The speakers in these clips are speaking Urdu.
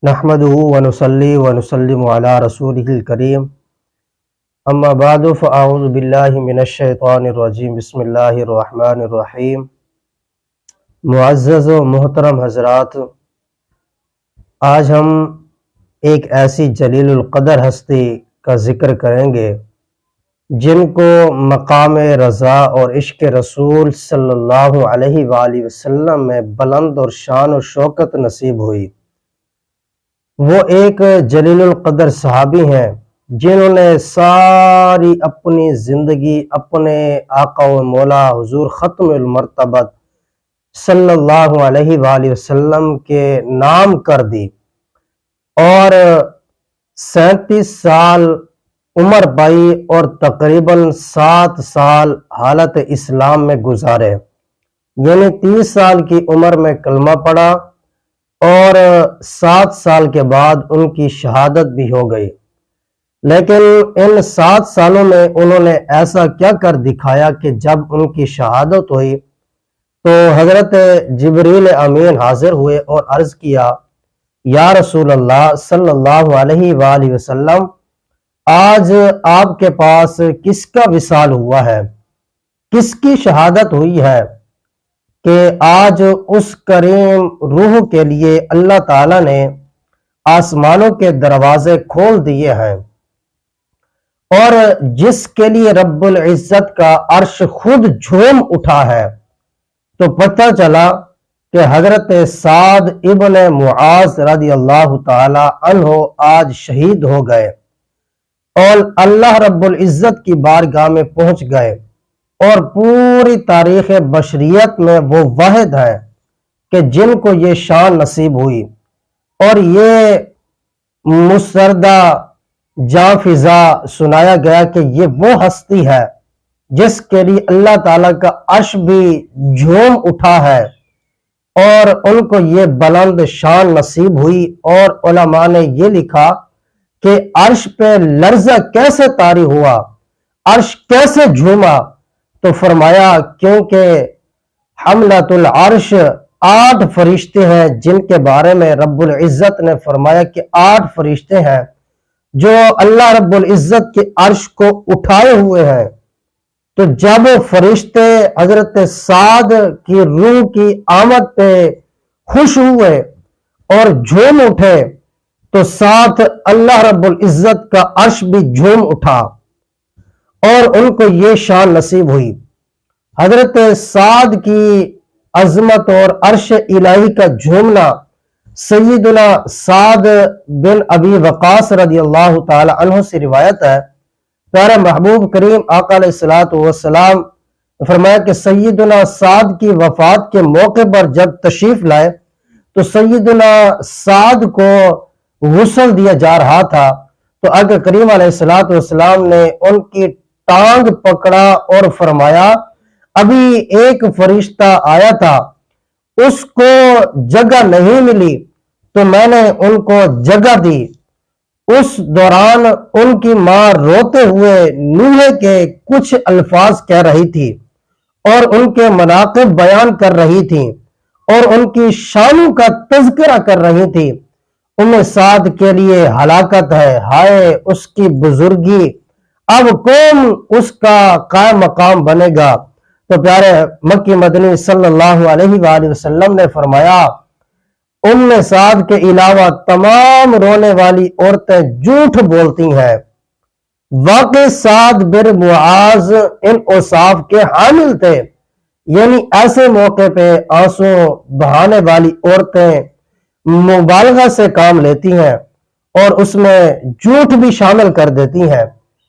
نحمده ونصلي ونسلم على رسوله الكريم اما بعد فاعوذ بالله من الشیطان الرجیم بسم اللہ الرحمن الرحیم۔ معزز و محترم حضرات، آج ہم ایک ایسی جلیل القدر ہستی کا ذکر کریں گے جن کو مقام رضا اور عشق رسول صلی اللہ علیہ وآلہ وسلم میں بلند اور شان و شوکت نصیب ہوئی۔ وہ ایک جلیل القدر صحابی ہیں جنہوں نے ساری اپنی زندگی اپنے آقا و مولا حضور ختم المرتبت صلی اللہ علیہ وآلہ وسلم کے نام کر دی اور 37 سال عمر پائی اور تقریباً 7 سال حالت اسلام میں گزارے، یعنی 30 سال کی عمر میں کلمہ پڑھا اور 7 سال کے بعد ان کی شہادت بھی ہو گئی۔ لیکن ان 7 سالوں میں انہوں نے ایسا کیا کر دکھایا کہ جب ان کی شہادت ہوئی تو حضرت جبریل امین حاضر ہوئے اور عرض کیا، یا رسول اللہ صلی اللہ علیہ وآلہ وسلم، آج آپ کے پاس کس کا وصال ہوا ہے، کس کی شہادت ہوئی ہے کہ آج اس کریم روح کے لیے اللہ تعالیٰ نے آسمانوں کے دروازے کھول دیے ہیں اور جس کے لیے رب العزت کا عرش خود جھوم اٹھا ہے۔ تو پتہ چلا کہ حضرت سعد ابن معاذ رضی اللہ تعالی عنہ آج شہید ہو گئے اور اللہ رب العزت کی بارگاہ میں پہنچ گئے، اور پوری تاریخ بشریت میں وہ واحد ہیں کہ جن کو یہ شان نصیب ہوئی، اور یہ مسردہ جاں فضا سنایا گیا کہ یہ وہ ہستی ہے جس کے لیے اللہ تعالیٰ کا عرش بھی جھوم اٹھا ہے اور ان کو یہ بلند شان نصیب ہوئی۔ اور علماء نے یہ لکھا کہ عرش پہ لرزہ کیسے طاری ہوا، عرش کیسے جھوما، تو فرمایا کیونکہ حملۃ العرش 8 فرشتے ہیں جن کے بارے میں رب العزت نے فرمایا کہ 8 فرشتے ہیں جو اللہ رب العزت کے عرش کو اٹھائے ہوئے ہیں۔ تو جب فرشتے حضرت سعد کی روح کی آمد پہ خوش ہوئے اور جھوم اٹھے تو ساتھ اللہ رب العزت کا عرش بھی جھوم اٹھا اور ان کو یہ شان نصیب ہوئی۔ حضرت سعد کی عظمت اور عرش الہی کا جھومنا سیدنا سعد بن ابی وقاص رضی اللہ تعالی عنہ سے روایت ہے۔ پیارے محبوب کریم آقا علیہ الصلوۃ والسلام فرمایا کہ سیدنا سعد کی وفات کے موقع پر جب تشریف لائے تو سیدنا سعد کو غسل دیا جا رہا تھا، تو آقا کریم علیہ الصلوۃ والسلام نے ان کی ٹانگ پکڑا اور فرمایا، ابھی ایک فرشتہ آیا تھا، اس کو جگہ نہیں ملی تو میں نے ان کو جگہ دی۔ اس دوران ان کی ماں روتے ہوئے نوحے کے کچھ الفاظ کہہ رہی تھی اور ان کے مناقب بیان کر رہی تھی اور ان کی شانوں کا تذکرہ کر رہی تھی۔ سعد کے لیے ہلاکت ہے، ہائے اس کی بزرگی، اب کون اس کا قائم مقام بنے گا؟ تو پیارے مکی مدنی صلی اللہ علیہ وآلہ وسلم نے فرمایا، سعد کے علاوہ تمام رونے والی عورتیں جھوٹ بولتی ہیں۔ واقع سعد بن معاذ ان اوصاف کے حامل تھے، یعنی ایسے موقع پہ آنسو بہانے والی عورتیں مبالغہ سے کام لیتی ہیں اور اس میں جھوٹ بھی شامل کر دیتی ہیں،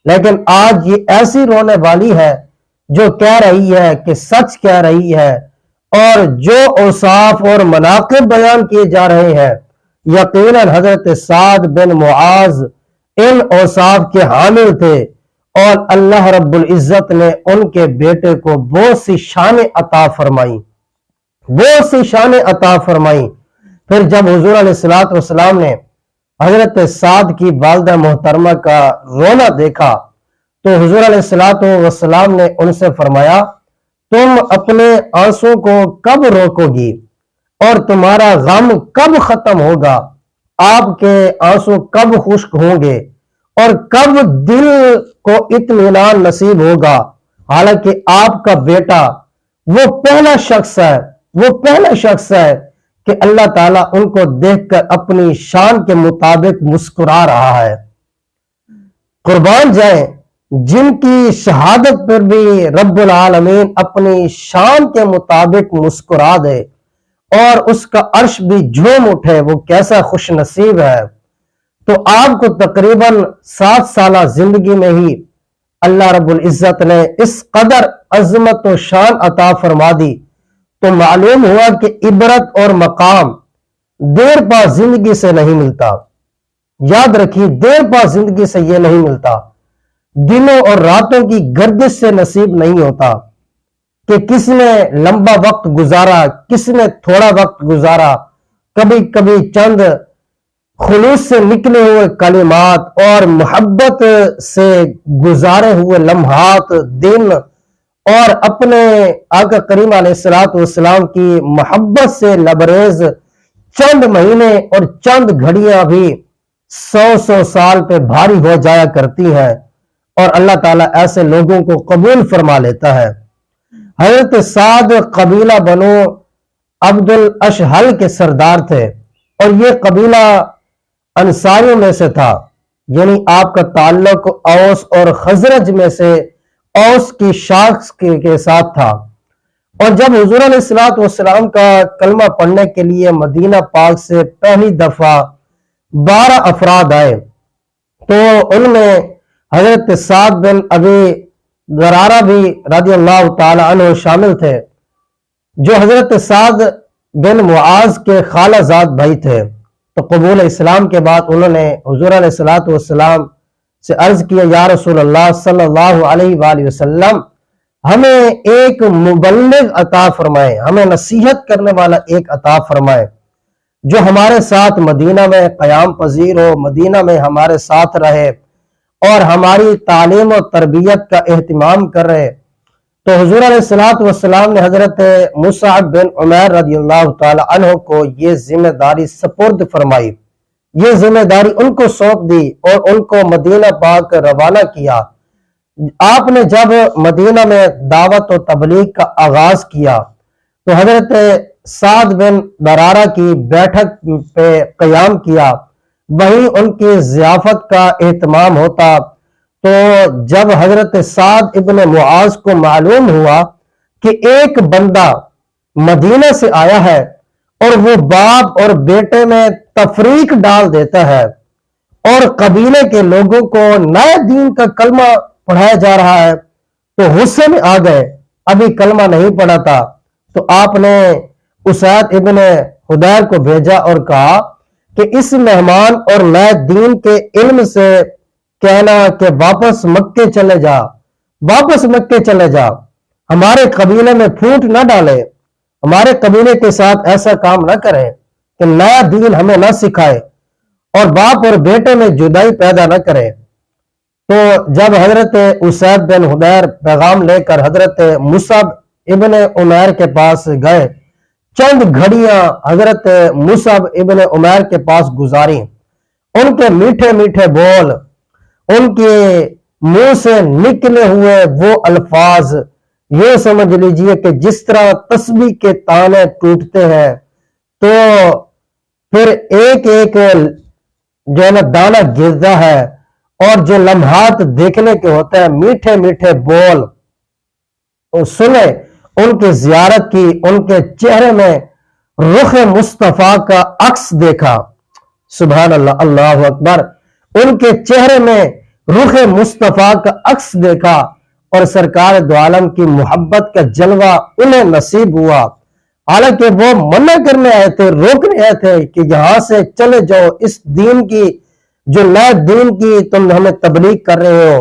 لیکن آج یہ ایسی رونے والی ہے جو کہہ رہی ہے کہ سچ کہہ رہی ہے، اور جو اوصاف اور مناقب بیان کیے جا رہے ہیں یقیناً حضرت سعد بن معاذ ان اوصاف کے حامل تھے، اور اللہ رب العزت نے ان کے بیٹے کو بہت سی شانیں عطا فرمائی، بہت سی شانیں عطا فرمائی۔ پھر جب حضور علیہ الصلوۃ والسلام نے حضرت سعد کی والدہ محترمہ کا رونا دیکھا تو حضور علیہ الصلوۃ والسلام نے ان سے فرمایا، تم اپنے آنسوں کو کب روکو گی اور تمہارا غم کب ختم ہوگا؟ آپ کے آنسو کب خشک ہوں گے اور کب دل کو اطمینان نصیب ہوگا، حالانکہ آپ کا بیٹا وہ پہلا شخص ہے کہ اللہ تعالیٰ ان کو دیکھ کر اپنی شان کے مطابق مسکرا رہا ہے۔ قربان جائیں جن کی شہادت پر بھی رب العالمین اپنی شان کے مطابق مسکرا دے اور اس کا عرش بھی جھوم اٹھے، وہ کیسا خوش نصیب ہے۔ تو آپ کو تقریباً 7 سالہ زندگی میں ہی اللہ رب العزت نے اس قدر عظمت و شان عطا فرما دی، تو معلوم ہوا کہ عبرت اور مقام دیر پا زندگی سے نہیں ملتا۔ یاد رکھیے، دیر پا زندگی سے یہ نہیں ملتا، دنوں اور راتوں کی گردش سے نصیب نہیں ہوتا کہ کس نے لمبا وقت گزارا، کس نے تھوڑا وقت گزارا، کبھی کبھی چند خلوص سے نکلے ہوئے کلمات اور محبت سے گزارے ہوئے لمحات، دن اور اپنے آقا کریم علیہ السلام کی محبت سے لبریز چند مہینے اور چند گھڑیاں بھی 100 سال پہ بھاری ہو جایا کرتی ہیں، اور اللہ تعالیٰ ایسے لوگوں کو قبول فرما لیتا ہے۔ حضرت سعد قبیلہ بنو عبد الاشہل کے سردار تھے، اور یہ قبیلہ انصاریوں میں سے تھا، یعنی آپ کا تعلق اوس اور خزرج میں سے اوس کی شاخ کے ساتھ تھا۔ اور جب حضور علیہ السلام کا کلمہ پڑھنے کے لیے مدینہ پاک سے پہلی دفعہ 12 افراد آئے، تو ان میں حضرت سعد بن ابی ضرارہ بھی رضی اللہ تعالی عنہ شامل تھے، جو حضرت سعد بن معاذ کے خالہ زاد بھائی تھے۔ تو قبول اسلام کے بعد انہوں نے حضور علیہ السلام سے عرض کیا، یا رسول اللہ صلی اللہ علیہ وآلہ وسلم، ہمیں ایک مبلغ عطا فرمائے، ہمیں نصیحت کرنے والا ایک عطا فرمائے جو ہمارے ساتھ مدینہ میں قیام پذیر ہو، مدینہ میں ہمارے ساتھ رہے اور ہماری تعلیم و تربیت کا اہتمام کر رہے۔ تو حضور علیہ السلام نے حضرت مصعب بن عمیر رضی اللہ تعالی عنہ کو یہ ذمہ داری سپرد فرمائی، یہ ذمہ داری ان کو سونپ دی اور ان کو مدینہ پاک روانہ کیا۔ آپ نے جب مدینہ میں دعوت و تبلیغ کا آغاز کیا تو حضرت سعد بن ضرارہ کی بیٹھک پہ قیام کیا، وہیں ان کی ضیافت کا اہتمام ہوتا۔ تو جب حضرت سعد ابن معاذ کو معلوم ہوا کہ ایک بندہ مدینہ سے آیا ہے اور وہ باپ اور بیٹے میں تفریق ڈال دیتا ہے اور قبیلے کے لوگوں کو نئے دین کا کلمہ پڑھایا جا رہا ہے، تو غصے میں آ گئے، ابھی کلمہ نہیں پڑھا تھا۔ تو آپ نے اسید ابن حدیر کو بھیجا اور کہا کہ اس مہمان اور نئے دین کے علم سے کہنا کہ واپس مکے چلے جا، ہمارے قبیلے میں پھوٹ نہ ڈالے، ہمارے قبیلے کے ساتھ ایسا کام نہ کرے کہ نیا دین ہمیں نہ سکھائے اور باپ اور بیٹے میں جدائی پیدا نہ کرے۔ تو جب حضرت اسید بن حدیر پیغام لے کر حضرت مصعب ابن عمیر کے پاس گئے، چند گھڑیاں حضرت مصعب ابن عمیر کے پاس گزاری، ان کے میٹھے میٹھے بول، ان کے منہ سے نکلے ہوئے وہ الفاظ، یہ سمجھ لیجئے کہ جس طرح تسبیح کے تانے ٹوٹتے ہیں، تو پھر ایک ایک جو ہے نا دانہ گرتا ہے، اور جو لمحات دیکھنے کے ہوتے ہیں، میٹھے میٹھے بول سنے، ان کی زیارت کی، ان کے چہرے میں رخ مصطفیٰ کا عکس دیکھا، سبحان اللہ، اللہ اکبر، ان کے چہرے میں رخ مصطفیٰ کا عکس دیکھا اور سرکار دو عالم کی محبت کا جلوہ انہیں نصیب ہوا۔ حالانکہ وہ منع کرنے آئے تھے، روکنے آئے تھے کہ یہاں سے چلے جاؤ، اس دین کی جو نئے دین کی تم ہمیں تبلیغ کر رہے ہو،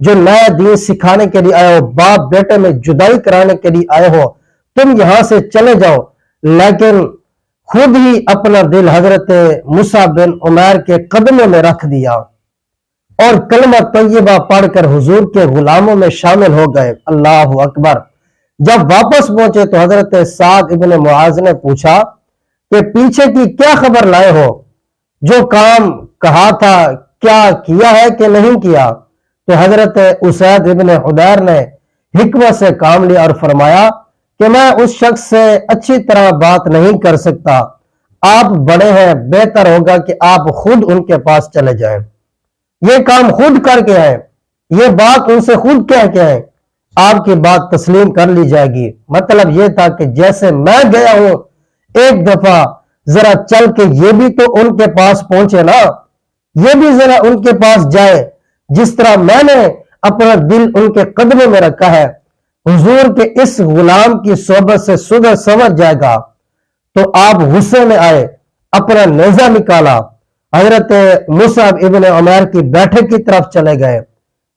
جو نیا دین سکھانے کے لیے آئے ہو، باپ بیٹے میں جدائی کرانے کے لیے آئے ہو، تم یہاں سے چلے جاؤ۔ لیکن خود ہی اپنا دل حضرت مصعب بن عمیر کے قدموں میں رکھ دیا اور کلمہ طیبہ پڑھ کر حضور کے غلاموں میں شامل ہو گئے۔ اللہ اکبر۔ جب واپس پہنچے تو حضرت سعد ابن معاذ نے پوچھا کہ پیچھے کی کیا خبر لائے ہو؟ جو کام کہا تھا کیا کیا ہے کہ نہیں کیا؟ تو حضرت اسید ابن حضیر نے حکمت سے کام لیا اور فرمایا کہ میں اس شخص سے اچھی طرح بات نہیں کر سکتا، آپ بڑے ہیں، بہتر ہوگا کہ آپ خود ان کے پاس چلے جائیں، یہ کام خود کر کے آئیں، یہ بات ان سے خود کہہ کے آئیں، آپ کی بات تسلیم کر لی جائے گی۔ مطلب یہ تھا کہ جیسے میں گیا ہوں ایک دفعہ ذرا چل کے یہ بھی تو ان کے پاس پہنچے نا، یہ بھی ذرا ان کے پاس جائے، جس طرح میں نے اپنا دل ان کے قدموں میں رکھا ہے، حضور کے اس غلام کی صحبت سے سدھر سنور جائے گا۔ تو آپ غصے میں آئے، اپنا نیزہ نکالا، حضرت مصعب ابن عمیر کی بیٹھک کی طرف چلے گئے۔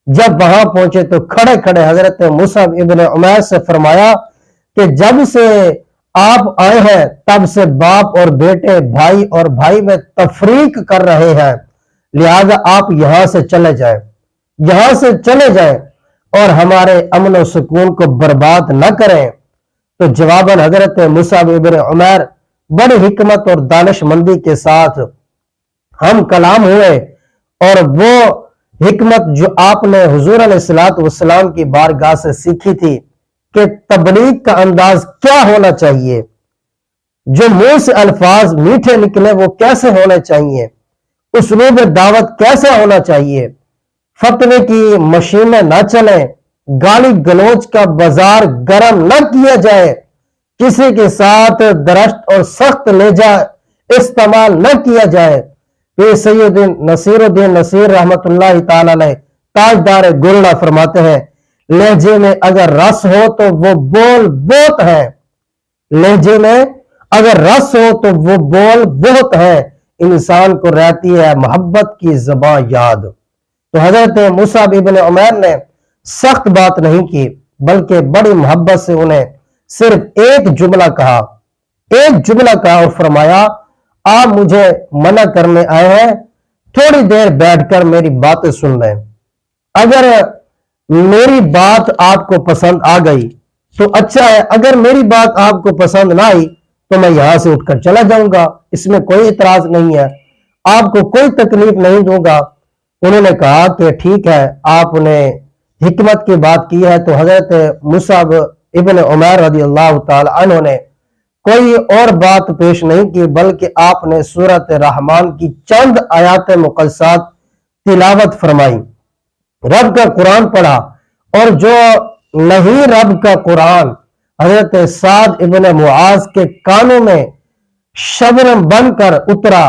جب وہاں پہنچے تو کھڑے کھڑے حضرت مصعب ابن عمیر سے فرمایا کہ جب سے آپ آئے ہیں تب سے باپ اور بیٹے، بھائی اور بھائی میں تفریق کر رہے ہیں، لہذا آپ یہاں سے چلے جائیں، یہاں سے چلے جائیں اور ہمارے امن و سکون کو برباد نہ کریں۔ تو جواباً حضرت مصعب ابن عمیر بڑی حکمت اور دانش مندی کے ساتھ ہم کلام ہوئے، اور وہ حکمت جو آپ نے حضور علیہ الصلوۃ والسلام کی بارگاہ سے سیکھی تھی کہ تبلیغ کا انداز کیا ہونا چاہیے، جو منہ سے الفاظ میٹھے نکلے وہ کیسے ہونے چاہیے، اسلوب دعوت کیسا ہونا چاہیے، فتوے کی مشینیں نہ چلیں، گالی گلوچ کا بازار گرم نہ کیا جائے، کسی کے ساتھ درشت اور سخت لہجہ استعمال نہ کیا جائے۔ پیر سید نصیر الدین نصیر رحمت اللہ تعالی علیہ تاجدار گولڑا فرماتے ہیں، لہجے میں اگر رس ہو تو وہ بول بہت ہے، لہجے میں اگر رس ہو تو وہ بول بہت ہے، انسان کو رہتی ہے محبت کی زباں یاد۔ تو حضرت مصعب ابن عمیر نے سخت بات نہیں کی، بلکہ بڑی محبت سے انہیں صرف ایک جملہ کہا، ایک جملہ کہا اور فرمایا آپ مجھے منع کرنے آئے ہیں، تھوڑی دیر بیٹھ کر میری باتیں سن لیں، اگر میری بات آپ کو پسند آ گئی تو اچھا ہے، اگر میری بات آپ کو پسند نہ آئی تو میں یہاں سے اٹھ کر چلا جاؤں گا، اس میں کوئی اعتراض نہیں ہے، آپ کو کوئی تکلیف نہیں دوں گا۔ انہوں نے کہا کہ ٹھیک ہے، آپ نے حکمت کی بات کی ہے۔ تو حضرت مصعب ابن عمیر رضی اللہ تعالی عنہ نے کوئی اور بات پیش نہیں کی، بلکہ آپ نے سورۃ رحمان کی چند آیات مقدسات تلاوت فرمائی، رب کا قرآن پڑھا، اور جو نہیں رب کا قرآن حضرت سعد ابن معاذ کے کانوں میں شبنم بن کر اترا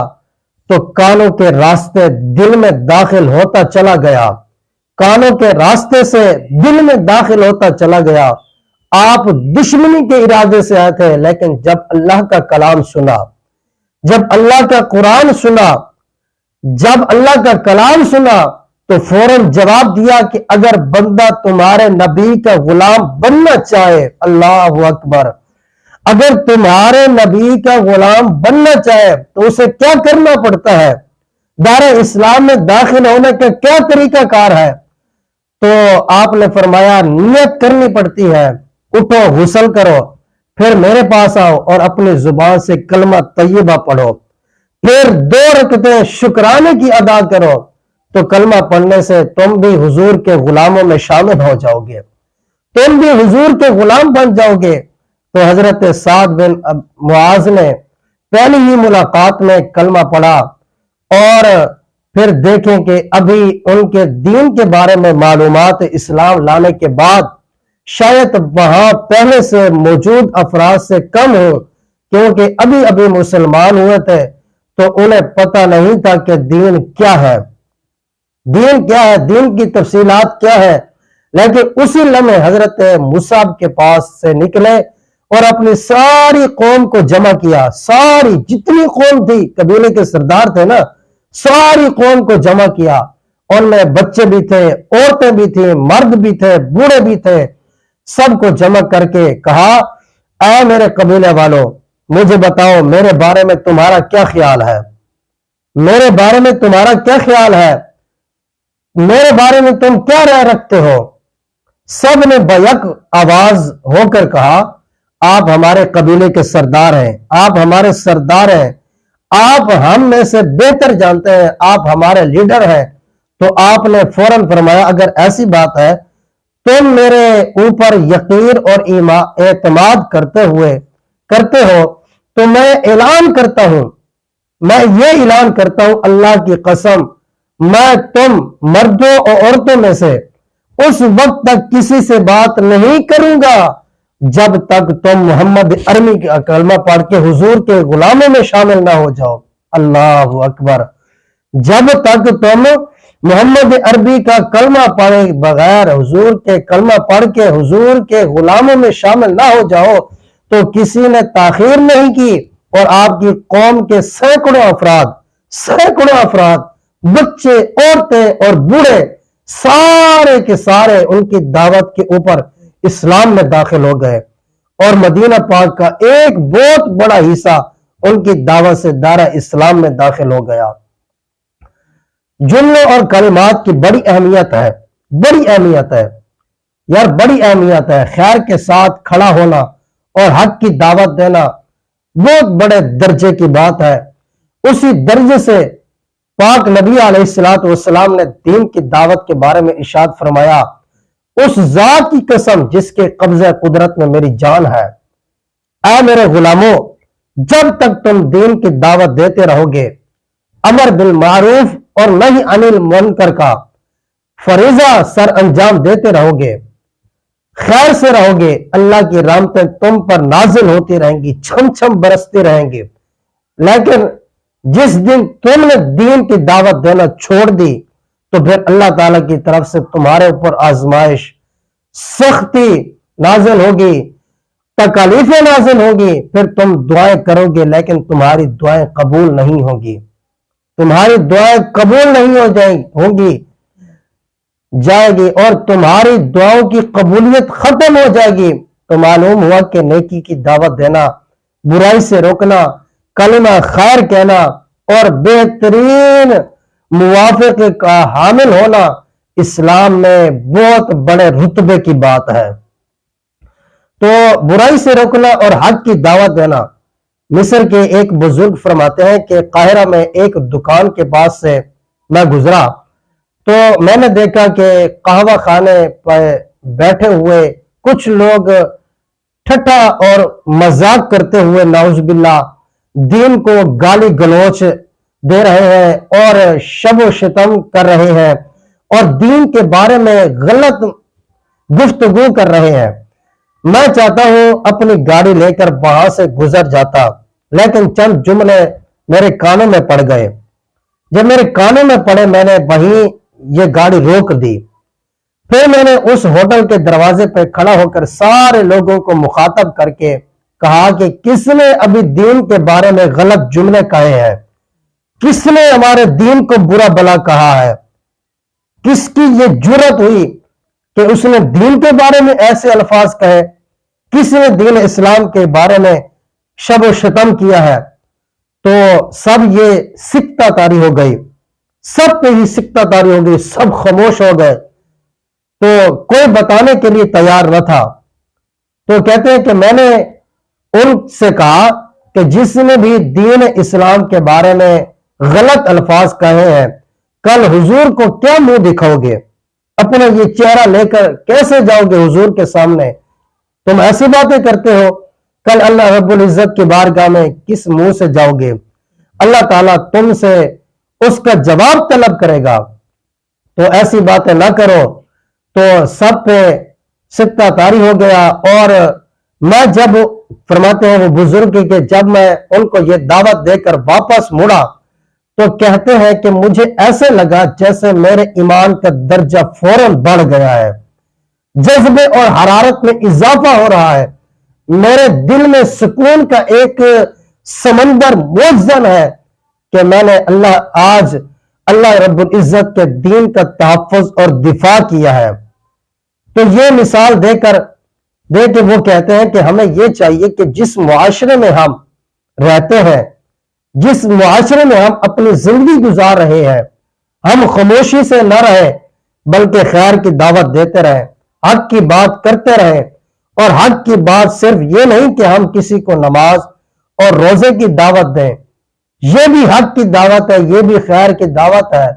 تو کانوں کے راستے دل میں داخل ہوتا چلا گیا، کانوں کے راستے سے دل میں داخل ہوتا چلا گیا۔ آپ دشمنی کے ارادے سے آئے تھے، لیکن جب اللہ کا کلام سنا، جب اللہ کا قرآن سنا، جب اللہ کا کلام سنا تو فوراً جواب دیا کہ اگر بندہ تمہارے نبی کا غلام بننا چاہے، اللہ اکبر، اگر تمہارے نبی کا غلام بننا چاہے تو اسے کیا کرنا پڑتا ہے، دار اسلام میں داخل ہونے کا کیا طریقہ کار ہے؟ تو آپ نے فرمایا نیت کرنی پڑتی ہے، اٹھو غسل کرو، پھر میرے پاس آؤ اور اپنی زبان سے کلمہ طیبہ پڑھو، پھر 2 رکعتیں شکرانے کی ادا کرو، تو کلمہ پڑھنے سے تم بھی حضور کے غلاموں میں شامل ہو جاؤ گے، تم بھی حضور کے غلام بن جاؤ گے۔ تو حضرت سعد بن معاذ نے پہلی ہی ملاقات میں کلمہ پڑھا، اور پھر دیکھیں کہ ابھی ان کے دین کے بارے میں معلومات اسلام لانے کے بعد شاید وہاں پہلے سے موجود افراد سے کم ہو، کیونکہ ابھی ابھی مسلمان ہوئے تھے تو انہیں پتہ نہیں تھا کہ دین کیا ہے، دین کیا ہے، دین کی تفصیلات کیا ہے۔ لیکن اسی لمحے حضرت مصعب کے پاس سے نکلے اور اپنی ساری قوم کو جمع کیا، ساری جتنی قوم تھی، قبیلے کے سردار تھے نا، ساری قوم کو جمع کیا، ان میں بچے بھی تھے، عورتیں بھی تھیں، مرد بھی تھے، بوڑھے بھی تھے، سب کو جمع کر کے کہا اے میرے قبیلے والوں، مجھے بتاؤ میرے بارے میں تمہارا کیا خیال ہے، میرے بارے میں تمہارا کیا خیال ہے، میرے بارے میں تم کیا رائے رکھتے ہو؟ سب نے بیک آواز ہو کر کہا آپ ہمارے قبیلے کے سردار ہیں، آپ ہمارے سردار ہیں، آپ ہم میں سے بہتر جانتے ہیں، آپ ہمارے لیڈر ہیں۔ تو آپ نے فوراً فرمایا اگر ایسی بات ہے تم میرے اوپر یقین اور اعتماد کرتے ہو تو میں اعلان کرتا ہوں، میں یہ اعلان کرتا ہوں اللہ کی قسم، میں تم مردوں اور عورتوں میں سے اس وقت تک کسی سے بات نہیں کروں گا جب تک تم محمد عربی کا کلمہ پڑھ کے حضور کے غلاموں میں شامل نہ ہو جاؤ۔ اللہ اکبر! جب تک تم محمد عربی کا کلمہ پڑھے بغیر حضور کے کلمہ پڑھ کے حضور کے غلاموں میں شامل نہ ہو جاؤ تو کسی نے تاخیر نہیں کی، اور آپ کی قوم کے سینکڑوں افراد بچے، عورتیں اور بوڑھے سارے کے سارے ان کی دعوت کے اوپر اسلام میں داخل ہو گئے، اور مدینہ پاک کا ایک بہت بڑا حصہ ان کی دعوت سے دائرہ اسلام میں داخل ہو گیا۔ جملوں اور کلمات کی بڑی اہمیت ہے یار، بڑی اہمیت ہے۔ خیر کے ساتھ کھڑا ہونا اور حق کی دعوت دینا بہت بڑے درجے کی بات ہے۔ اسی درجے سے پاک نبی علیہ الصلوۃ والسلام نے دین کی دعوت کے بارے میں ارشاد فرمایا، اس ذات کی قسم جس کے قبضہ قدرت میں میری جان ہے، اے میرے غلاموں، جب تک تم دین کی دعوت دیتے رہو گے، امر بالمعروف اور نہی عن المنکر کا فریضہ سر انجام دیتے رہو گے، خیر سے رہو گے، اللہ کی رحمتیں تم پر نازل ہوتی رہیں گی، چھم چھم برستے رہیں گے۔ لیکن جس دن تم نے دین کی دعوت دینا چھوڑ دی تو پھر اللہ تعالیٰ کی طرف سے تمہارے اوپر آزمائش، سختی نازل ہوگی، تکالیفیں نازل ہوگی، پھر تم دعائیں کرو گے لیکن تمہاری دعائیں قبول نہیں ہوگی، تمہاری دعائیں قبول نہیں جائے گی اور تمہاری دعاؤں کی قبولیت ختم ہو جائے گی۔ تو معلوم ہوا کہ نیکی کی دعوت دینا، برائی سے روکنا، کلمہ خیر کہنا اور بہترین موافقے کا حامل ہونا اسلام میں بہت بڑے رتبے کی بات ہے۔ تو برائی سے روکنا اور حق کی دعوت دینا، مصر کے ایک بزرگ فرماتے ہیں کہ قاہرہ میں ایک دکان کے پاس سے میں گزرا تو میں نے دیکھا کہ قہوہ خانے پر بیٹھے ہوئے کچھ لوگ ٹھٹھا اور مذاق کرتے ہوئے نعوذ باللہ دین کو گالی گلوچ دے رہے ہیں اور شب و شتم کر رہے ہیں اور دین کے بارے میں غلط گفتگو کر رہے ہیں۔ میں چاہتا ہوں اپنی گاڑی لے کر وہاں سے گزر جاتا، لیکن چند جملے میرے کانوں میں پڑ گئے۔ جب میرے کانوں میں پڑے میں نے وہیں یہ گاڑی روک دی۔ پھر میں نے اس ہوٹل کے دروازے پہ کھڑا ہو کر سارے لوگوں کو مخاطب کر کے کہا کہ کس نے ابھی دین کے بارے میں غلط جملے کہے ہیں، کس نے ہمارے دین کو برا بلا کہا ہے، کس کی یہ جرت ہوئی کہ اس نے دین کے بارے میں ایسے الفاظ کہے، کس نے دین اسلام کے بارے میں شب و شتم کیا ہے۔ تو سب یہ سکتہ تاری ہو گئی، سب پہ ہی سکتہ تاری ہو گئی، سب خاموش ہو گئے، تو کوئی بتانے کے لیے تیار نہ تھا۔ تو کہتے ہیں کہ میں نے ان سے کہا کہ جس نے بھی دین اسلام کے بارے میں غلط الفاظ کہے ہیں، کل حضور کو کیا منہ دکھاؤ گے؟ اپنا یہ چہرہ لے کر کیسے جاؤ گے حضور کے سامنے؟ تم ایسی باتیں کرتے ہو، کل اللہ رب العزت کی بارگاہ میں کس منہ سے جاؤ گے؟ اللہ تعالیٰ تم سے اس کا جواب طلب کرے گا، تو ایسی باتیں نہ کرو۔ تو سب پہ سکتہ طاری ہو گیا، اور میں جب فرماتے ہیں وہ بزرگ کہ جب میں ان کو یہ دعوت دے کر واپس مڑا تو کہتے ہیں کہ مجھے ایسے لگا جیسے میرے ایمان کا درجہ فوراً بڑھ گیا ہے، جذبے اور حرارت میں اضافہ ہو رہا ہے، میرے دل میں سکون کا ایک سمندر موجزن ہے کہ میں نے آج اللہ رب العزت کے دین کا تحفظ اور دفاع کیا ہے۔ تو یہ مثال دے کے وہ کہتے ہیں کہ ہمیں یہ چاہیے کہ جس معاشرے میں ہم رہتے ہیں، جس معاشرے میں ہم اپنی زندگی گزار رہے ہیں، ہم خاموشی سے نہ رہیں بلکہ خیر کی دعوت دیتے رہیں، حق کی بات کرتے رہیں۔ اور حق کی بات صرف یہ نہیں کہ ہم کسی کو نماز اور روزے کی دعوت دیں، یہ بھی حق کی دعوت ہے، یہ بھی خیر کی دعوت ہے،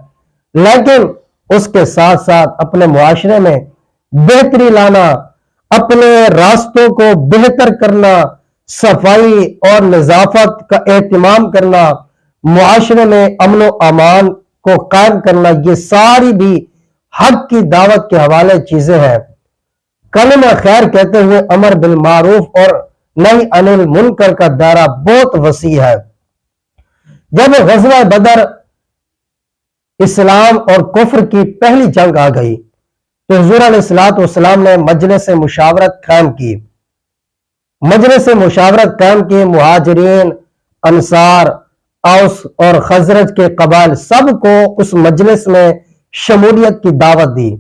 لیکن اس کے ساتھ ساتھ اپنے معاشرے میں بہتری لانا، اپنے راستوں کو بہتر کرنا، صفائی اور نظافت کا اہتمام کرنا، معاشرے میں امن و امان کو قائم کرنا، یہ ساری بھی حق کی دعوت کے حوالے چیزیں ہیں۔ کلمہ خیر کہتے ہوئے امر بالمعروف اور نہی عن المنکر کا دائرہ بہت وسیع ہے۔ جب غزوہ بدر اسلام اور کفر کی پہلی جنگ آ گئی تو حضور علیہ الصلوۃ والسلام نے مجلس مشاورت قائم کی۔ مجلس مشاورت قائم کی، مہاجرین، انصار، اوس اور خزرج کے قبائل سب کو اس مجلس میں شمولیت کی دعوت دی۔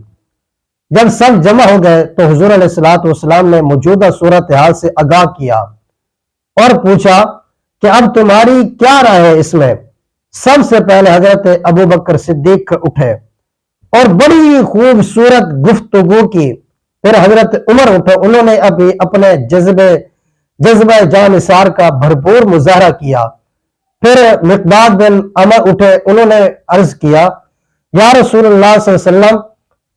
جب سب جمع ہو گئے تو حضور علیہ الصلوۃ والسلام نے موجودہ صورتحال سے آگاہ کیا اور پوچھا کہ اب تمہاری کیا رائے ہے اس میں؟ سب سے پہلے حضرت ابو بکر صدیق اٹھے اور بڑی خوبصورت گفتگو کی۔ پھر حضرت عمر اٹھے، انہوں نے ابھی اپنے جذبہ جان نثار کا بھرپور مظاہرہ کیا۔ پھر مقداد بن عمر اٹھے، انہوں نے عرض کیا یا رسول اللہ صلی اللہ علیہ وسلم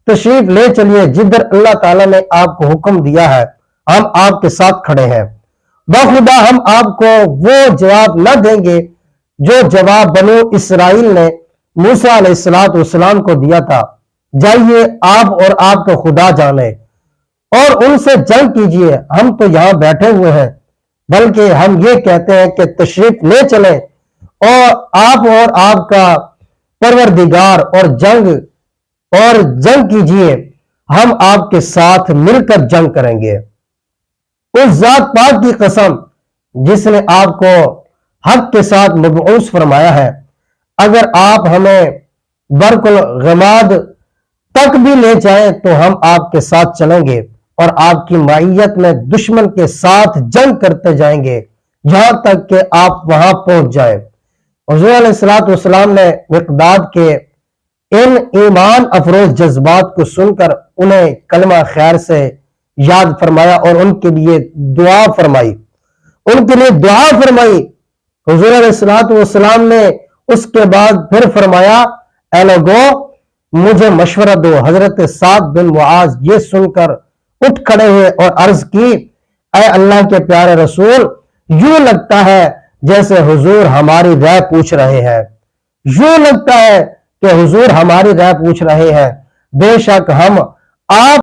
تشریف لے چلیے، جدھر اللہ تعالیٰ نے آپ کو حکم دیا ہے ہم آپ کے ساتھ کھڑے ہیں۔ بخدا ہم آپ کو وہ جواب نہ دیں گے جو جواب بنو اسرائیل نے موسیٰ علیہ السلام کو دیا تھا، جائیے آپ اور آپ کا خدا جانے اور ان سے جنگ کیجئے، ہم تو یہاں بیٹھے ہوئے ہیں، بلکہ ہم یہ کہتے ہیں کہ تشریف لے چلیں اور آپ کا پروردگار اور جنگ کیجئے، ہم آپ کے ساتھ مل کر جنگ کریں گے۔ اس ذات پاک کی قسم جس نے آپ کو حق کے ساتھ مبعوث فرمایا ہے، اگر آپ ہمیں برق الغماد تک بھی لے جائیں تو ہم آپ کے ساتھ چلیں گے اور آپ کی معیت میں دشمن کے ساتھ جنگ کرتے جائیں گے یہاں تک کہ آپ وہاں پہنچ جائیں۔ حضور علیہ الصلوۃ والسلام نے مقداد کے ان ایمان افروز جذبات کو سن کر انہیں کلمہ خیر سے یاد فرمایا اور ان کے لیے دعا فرمائی۔ حضور علیہ الصلوۃ والسلام نے اس کے بعد پھر فرمایا اے لوگو مجھے مشورہ دو۔ حضرت سعد بن معاذ یہ سن کر اٹھ کھڑے ہوئے اور عرض کی اے اللہ کے پیارے رسول، یوں لگتا ہے جیسے حضور ہماری رائے پوچھ رہے ہیں، یوں لگتا ہے کہ حضور ہماری رائے پوچھ رہے ہیں، بے شک ہم آپ